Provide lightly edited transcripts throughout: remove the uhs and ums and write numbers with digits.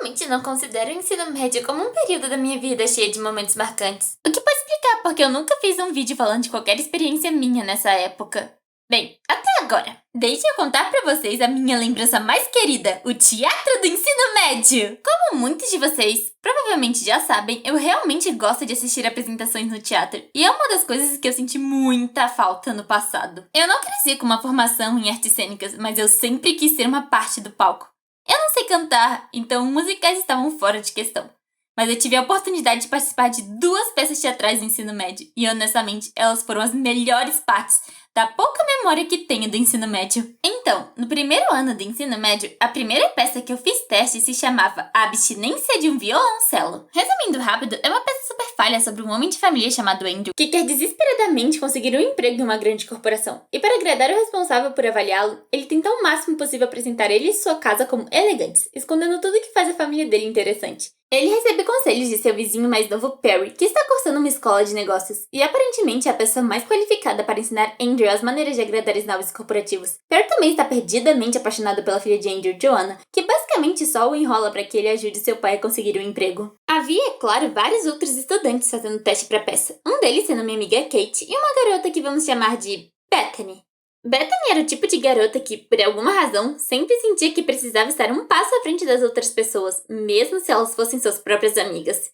realmente não considero o ensino médio como um período da minha vida cheio de momentos marcantes. O que pode explicar porque eu nunca fiz um vídeo falando de qualquer experiência minha nessa época. Bem, até agora, deixe eu contar pra vocês a minha lembrança mais querida, o teatro do ensino médio! Como muitos de vocês provavelmente já sabem, eu realmente gosto de assistir apresentações no teatro, e é uma das coisas que eu senti muita falta no passado. Eu não cresci com uma formação em artes cênicas, mas eu sempre quis ser uma parte do palco. Eu não sei cantar, então musicais estavam fora de questão. Mas eu tive a oportunidade de participar de 2 peças teatrais do ensino médio, e honestamente, elas foram as melhores partes da pouca memória que tenho do ensino médio. Então, no primeiro ano do ensino médio, a primeira peça que eu fiz teste se chamava A Abstinência de um Violoncelo. Resumindo rápido, é uma peça super falha sobre um homem de família chamado Andrew, que quer desesperadamente conseguir um emprego em uma grande corporação. E para agradar o responsável por avaliá-lo, ele tenta ao máximo possível apresentar ele e sua casa como elegantes, escondendo tudo que faz a família dele interessante. Ele recebe conselhos de seu vizinho mais novo, Perry, que está cursando uma escola de negócios, e aparentemente é a pessoa mais qualificada para ensinar Andrew as maneiras de agradar os novos corporativos. Perry também está perdidamente apaixonado pela filha de Andrew, Joanna, que basicamente só o enrola para que ele ajude seu pai a conseguir um emprego. Havia, é claro, vários outros estudantes fazendo teste para a peça, um deles sendo minha amiga Kate e uma garota que vamos chamar de Bethany. Bethany era o tipo de garota que, por alguma razão, sempre sentia que precisava estar um passo à frente das outras pessoas, mesmo se elas fossem suas próprias amigas.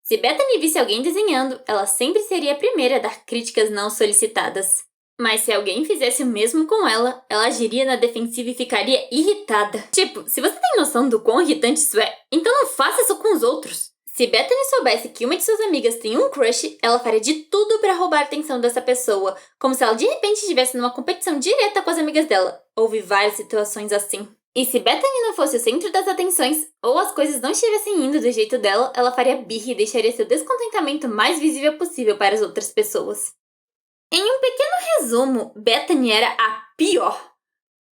Se Bethany visse alguém desenhando, ela sempre seria a primeira a dar críticas não solicitadas. Mas se alguém fizesse o mesmo com ela agiria na defensiva e ficaria irritada. Tipo, se você tem noção do quão irritante isso é, então não faça isso com os outros. Se Bethany soubesse que uma de suas amigas tem um crush, ela faria de tudo pra roubar a atenção dessa pessoa, como se ela de repente estivesse numa competição direta com as amigas dela. Houve várias situações assim. E se Bethany não fosse o centro das atenções, ou as coisas não estivessem indo do jeito dela, ela faria birra e deixaria seu descontentamento mais visível possível para as outras pessoas. Em um pequeno resumo, Bethany era a pior.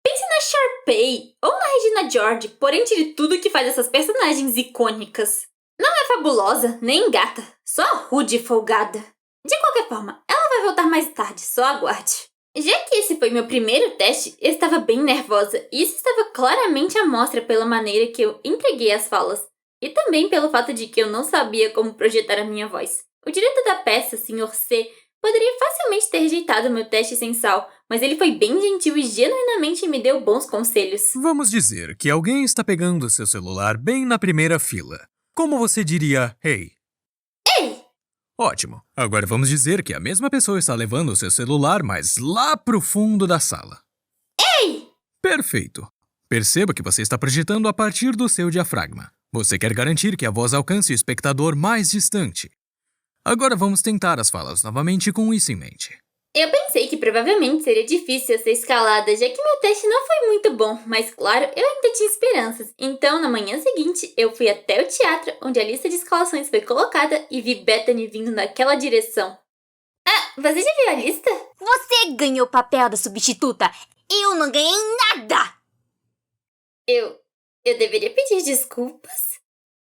Pense na Sharpay ou na Regina George, porém tire tudo que faz essas personagens icônicas. Não é fabulosa, nem gata, só rude e folgada. De qualquer forma, ela vai voltar mais tarde, só aguarde. Já que esse foi meu primeiro teste, eu estava bem nervosa, e isso estava claramente à mostra pela maneira que eu entreguei as falas, e também pelo fato de que eu não sabia como projetar a minha voz. O diretor da peça, Sr. C, poderia facilmente ter rejeitado meu teste sem sal, mas ele foi bem gentil e genuinamente me deu bons conselhos. Vamos dizer que alguém está pegando seu celular bem na primeira fila. Como você diria, hey? Ei! Ótimo. Agora vamos dizer que a mesma pessoa está levando o seu celular, mas lá pro fundo da sala. Ei! Perfeito. Perceba que você está projetando a partir do seu diafragma. Você quer garantir que a voz alcance o espectador mais distante. Agora vamos tentar as falas novamente com isso em mente. Eu pensei que provavelmente seria difícil eu ser escalada, já que meu teste não foi muito bom, mas claro, eu ainda tinha esperanças. Então, na manhã seguinte, eu fui até o teatro, onde a lista de escalações foi colocada e vi Bethany vindo naquela direção. Ah, você já viu a lista? Você ganhou o papel da substituta. Eu não ganhei nada. Eu deveria pedir desculpas?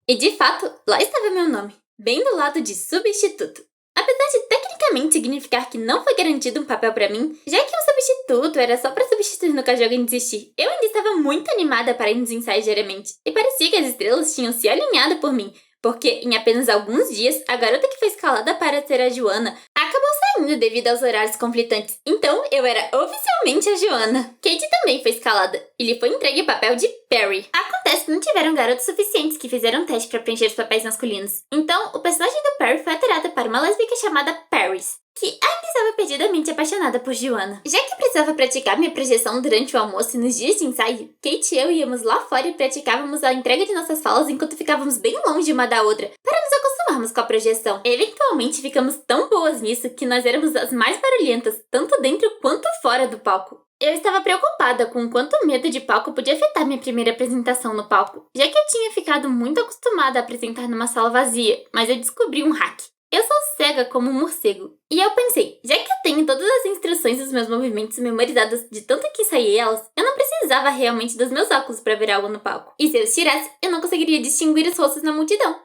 E de fato, lá estava meu nome, bem do lado de substituto. Apesar de tecnicamente significar que não foi garantido um papel pra mim, já que um substituto era só pra substituir no caso de alguém desistir, eu ainda estava muito animada para ir nos ensaios diariamente, e parecia que as estrelas tinham se alinhado por mim, porque em apenas alguns dias, a garota que foi escalada para ser a Joanna acabou saindo devido aos horários conflitantes, então eu era oficialmente a Joanna. Kate também foi escalada, e lhe foi entregue o papel de Perry. Acontece que não tiveram garotos suficientes que fizeram teste para preencher os papéis masculinos, então o personagem do Perry foi alterado para uma lésbica chamada Paris, que ainda estava perdidamente apaixonada por Joanna. Já que eu precisava praticar minha projeção durante o almoço e nos dias de ensaio, Kate e eu íamos lá fora e praticávamos a entrega de nossas falas enquanto ficávamos bem longe uma da outra, para nos acostumarmos com a projeção. Eventualmente ficamos tão boas nisso que nós éramos as mais barulhentas, tanto dentro quanto fora do palco. Eu estava preocupada com o quanto o medo de palco podia afetar minha primeira apresentação no palco, já que eu tinha ficado muito acostumada a apresentar numa sala vazia, mas eu descobri um hack. Eu sou cega como um morcego. E eu pensei, já que eu tenho todas as instruções dos meus movimentos memorizadas de tanto que ensaiei elas, eu não precisava realmente dos meus óculos para ver algo no palco. E se eu os tirasse, eu não conseguiria distinguir os rostos na multidão.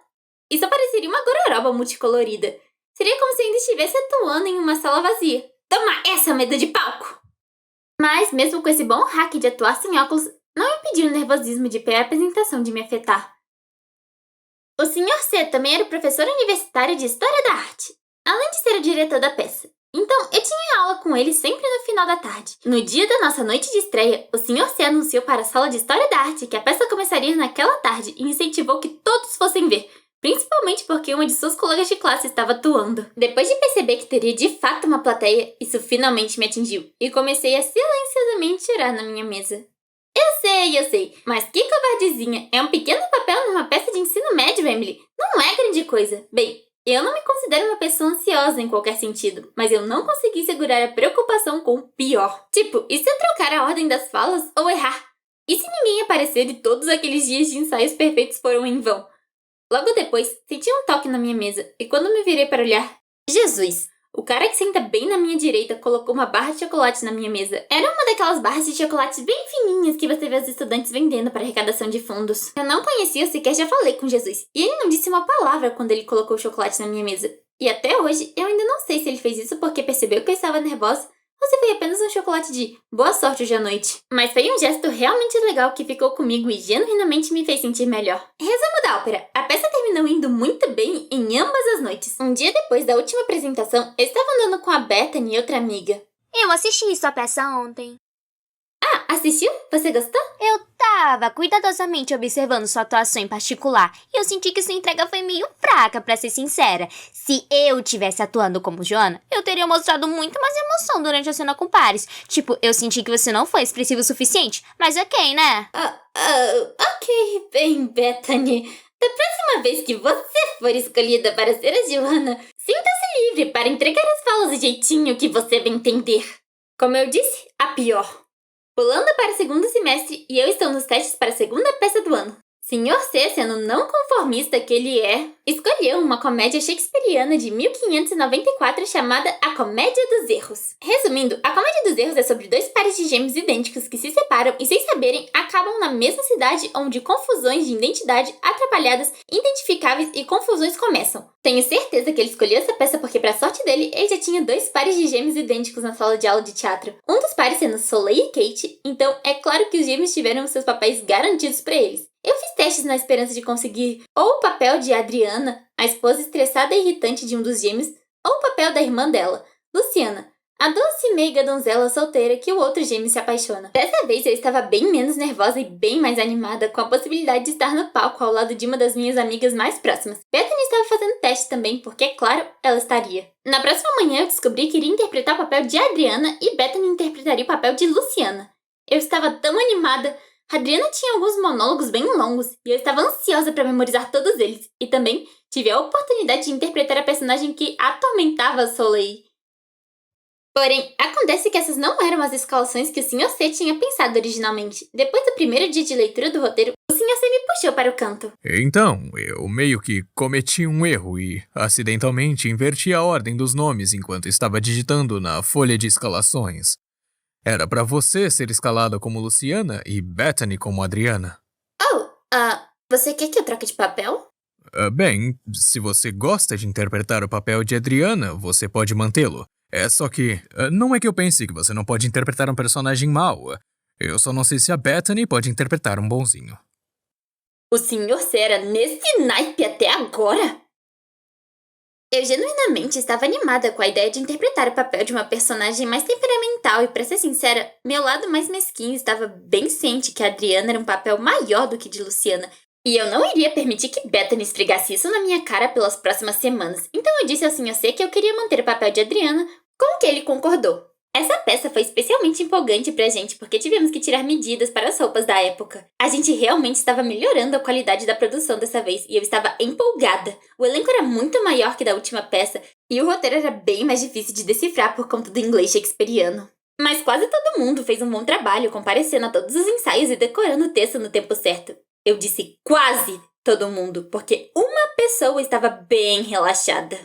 Isso pareceria uma gororoba multicolorida. Seria como se eu ainda estivesse atuando em uma sala vazia. Toma essa, medo de palco! Mas, mesmo com esse bom hack de atuar sem óculos, não impediu o nervosismo de pré-apresentação de me afetar. O Sr. C também era professor universitário de História da Arte, além de ser o diretor da peça. Então, eu tinha aula com ele sempre no final da tarde. No dia da nossa noite de estreia, o Sr. C anunciou para a sala de História da Arte que a peça começaria naquela tarde e incentivou que todos fossem ver, principalmente porque uma de suas colegas de classe estava atuando. Depois de perceber que teria de fato uma plateia, isso finalmente me atingiu e comecei a silenciosamente chorar na minha mesa. Eu sei, mas que covardezinha! É um pequeno papel numa peça de ensino médio, Emily. Não é grande coisa. Bem, eu não me considero uma pessoa ansiosa em qualquer sentido, mas eu não consegui segurar a preocupação com o pior. Tipo, e se eu trocar a ordem das falas ou errar? E se ninguém aparecer e todos aqueles dias de ensaios perfeitos foram em vão? Logo depois, senti um toque na minha mesa e quando me virei para olhar, Jesus! O cara que senta bem na minha direita colocou uma barra de chocolate na minha mesa. Era uma daquelas barras de chocolate bem fininhas que você vê os estudantes vendendo para arrecadação de fundos. Eu não conhecia, sequer já falei com Jesus. E ele não disse uma palavra quando ele colocou o chocolate na minha mesa. E até hoje, eu ainda não sei se ele fez isso porque percebeu que eu estava nervosa ou se foi apenas um chocolate de boa sorte hoje à noite. Mas foi um gesto realmente legal que ficou comigo e genuinamente me fez sentir melhor. Resumo da ópera. A peça terminou indo muito bem em ambas as noites. Um dia depois da última apresentação, eu estava andando com a Bethany e outra amiga. Eu assisti sua peça ontem. Ah, assistiu? Você gostou? Eu tava cuidadosamente observando sua atuação em particular e eu senti que sua entrega foi meio fraca, pra ser sincera. Se eu tivesse atuando como Joana, eu teria mostrado muito mais emoção durante a cena com pares. Tipo, eu senti que você não foi expressivo o suficiente, mas ok, né? Ok, bem, Bethany. Da próxima vez que você for escolhida para ser a Joana, sinta-se livre para entregar as falas do jeitinho que você bem entender. Como eu disse, a pior. Pulando para o segundo semestre e eu estou nos testes para a segunda peça do ano. Sr. C, sendo não conformista que ele é, escolheu uma comédia shakespeariana de 1594 chamada A Comédia dos Erros. Resumindo, A Comédia dos Erros é sobre dois pares de gêmeos idênticos que se separam e, sem saberem, acabam na mesma cidade onde confusões de identidade atrapalhadas, identificáveis e confusões começam. Tenho certeza que ele escolheu essa peça porque, pra sorte dele, ele já tinha dois pares de gêmeos idênticos na sala de aula de teatro. Um dos pares sendo Soleil e Kate, então é claro que os gêmeos tiveram seus papéis garantidos pra eles. Eu fiz testes na esperança de conseguir ou o papel de Adriana, a esposa estressada e irritante de um dos gêmeos, ou o papel da irmã dela, Luciana, a doce e meiga donzela solteira que o outro gêmeo se apaixona. Dessa vez eu estava bem menos nervosa e bem mais animada com a possibilidade de estar no palco ao lado de uma das minhas amigas mais próximas. Bethany estava fazendo teste também, porque, é claro, ela estaria. Na próxima manhã eu descobri que iria interpretar o papel de Adriana e Bethany interpretaria o papel de Luciana. Eu estava tão animada. Adriana tinha alguns monólogos bem longos e eu estava ansiosa para memorizar todos eles. E também tive a oportunidade de interpretar a personagem que atormentava Soleil. Porém, acontece que essas não eram as escalações que o Sr. C tinha pensado originalmente. Depois do primeiro dia de leitura do roteiro, o Sr. C me puxou para o canto. Então, eu meio que cometi um erro e acidentalmente inverti a ordem dos nomes enquanto estava digitando na folha de escalações. Era pra você ser escalada como Luciana e Bethany como Adriana. Você quer que eu troque de papel? Bem, se você gosta de interpretar o papel de Adriana, você pode mantê-lo. É só que, não é que eu pense que você não pode interpretar um personagem mau. Eu só não sei se a Bethany pode interpretar um bonzinho. O Sr. C era nesse naipe até agora? Eu genuinamente estava animada com a ideia de interpretar o papel de uma personagem mais temperamental e, pra ser sincera, meu lado mais mesquinho estava bem ciente que a Adriana era um papel maior do que de Luciana, e eu não iria permitir que Bethany esfregasse isso na minha cara pelas próximas semanas. Então eu disse ao Sr. C que eu queria manter o papel de Adriana, com o que ele concordou. Essa peça foi especialmente empolgante pra gente porque tivemos que tirar medidas para as roupas da época. A gente realmente estava melhorando a qualidade da produção dessa vez e eu estava empolgada. O elenco era muito maior que da última peça e o roteiro era bem mais difícil de decifrar por conta do inglês shakespeariano. Mas quase todo mundo fez um bom trabalho comparecendo a todos os ensaios e decorando o texto no tempo certo. Eu disse quase todo mundo, porque uma pessoa estava bem relaxada.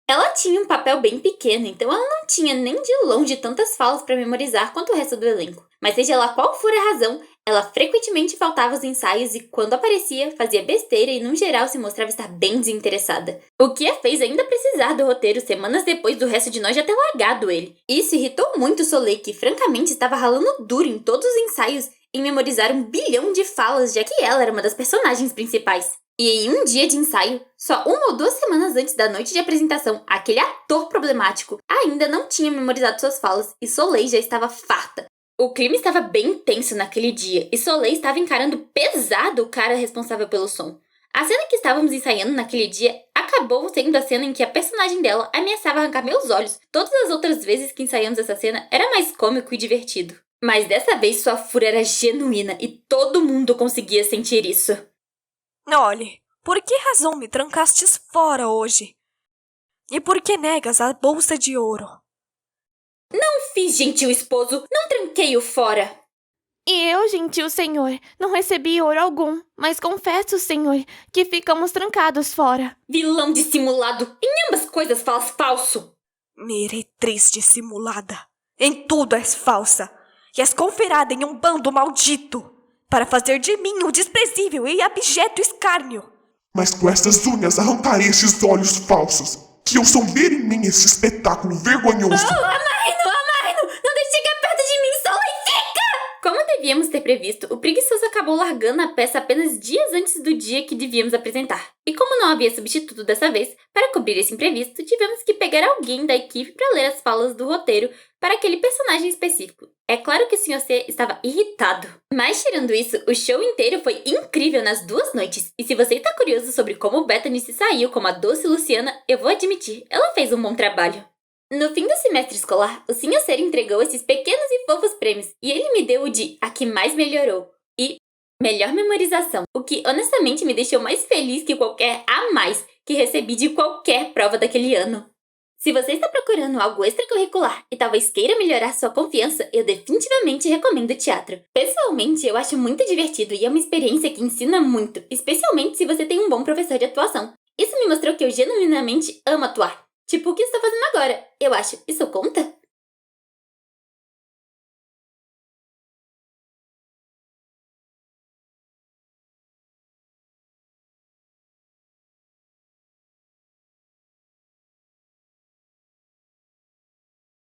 Ela tinha um papel bem pequeno, então ela não tinha nem de longe tantas falas para memorizar quanto o resto do elenco. Mas seja lá qual for a razão, ela frequentemente faltava aos ensaios e quando aparecia, fazia besteira e no geral se mostrava estar bem desinteressada. O que a fez ainda precisar do roteiro semanas depois do resto de nós já ter largado ele. Isso irritou muito Soleil, que francamente estava ralando duro em todos os ensaios em memorizar 1 bilhão de falas, já que ela era uma das personagens principais. E em um dia de ensaio, só 1 ou 2 semanas antes da noite de apresentação, aquele ator problemático ainda não tinha memorizado suas falas e Soleil já estava farta. O clima estava bem tenso naquele dia e Soleil estava encarando pesado o cara responsável pelo som. A cena que estávamos ensaiando naquele dia acabou sendo a cena em que a personagem dela ameaçava arrancar meus olhos. Todas as outras vezes que ensaiamos essa cena era mais cômico e divertido. Mas dessa vez sua fúria era genuína e todo mundo conseguia sentir isso. Olhe, por que razão me trancastes fora hoje? E por que negas a bolsa de ouro? Não fiz, gentil esposo, não tranquei-o fora. E eu, gentil senhor, não recebi ouro algum, mas confesso, senhor, que ficamos trancados fora. Vilão dissimulado, em ambas coisas falas falso. Meretriz dissimulada, em tudo és falsa, e és conferada em um bando maldito, para fazer de mim um desprezível e abjeto escárnio. Mas com estas unhas arrancarei esses olhos falsos, que ousam ver em mim esse espetáculo vergonhoso. Amaino, não deixe chegar perto de mim, Soleil, fica! Como devíamos ter previsto, o preguiçoso acabou largando a peça apenas dias antes do dia que devíamos apresentar. E como não havia substituto dessa vez, para cobrir esse imprevisto, tivemos que pegar alguém da equipe para ler as falas do roteiro para aquele personagem específico. É claro que o Sr. C estava irritado. Mas tirando isso, o show inteiro foi incrível nas 2 noites. E se você está curioso sobre como Bethany se saiu como a doce Luciana, eu vou admitir, ela fez um bom trabalho. No fim do semestre escolar, o Sr. C entregou esses pequenos e fofos prêmios, e ele me deu o de a que mais melhorou e melhor memorização, o que honestamente me deixou mais feliz que qualquer a mais que recebi de qualquer prova daquele ano. Se você está procurando algo extracurricular e talvez queira melhorar sua confiança, eu definitivamente recomendo o teatro. Pessoalmente, eu acho muito divertido e é uma experiência que ensina muito, especialmente se você tem um bom professor de atuação. Isso me mostrou que eu genuinamente amo atuar. Tipo o que estou fazendo agora. Eu acho, isso conta?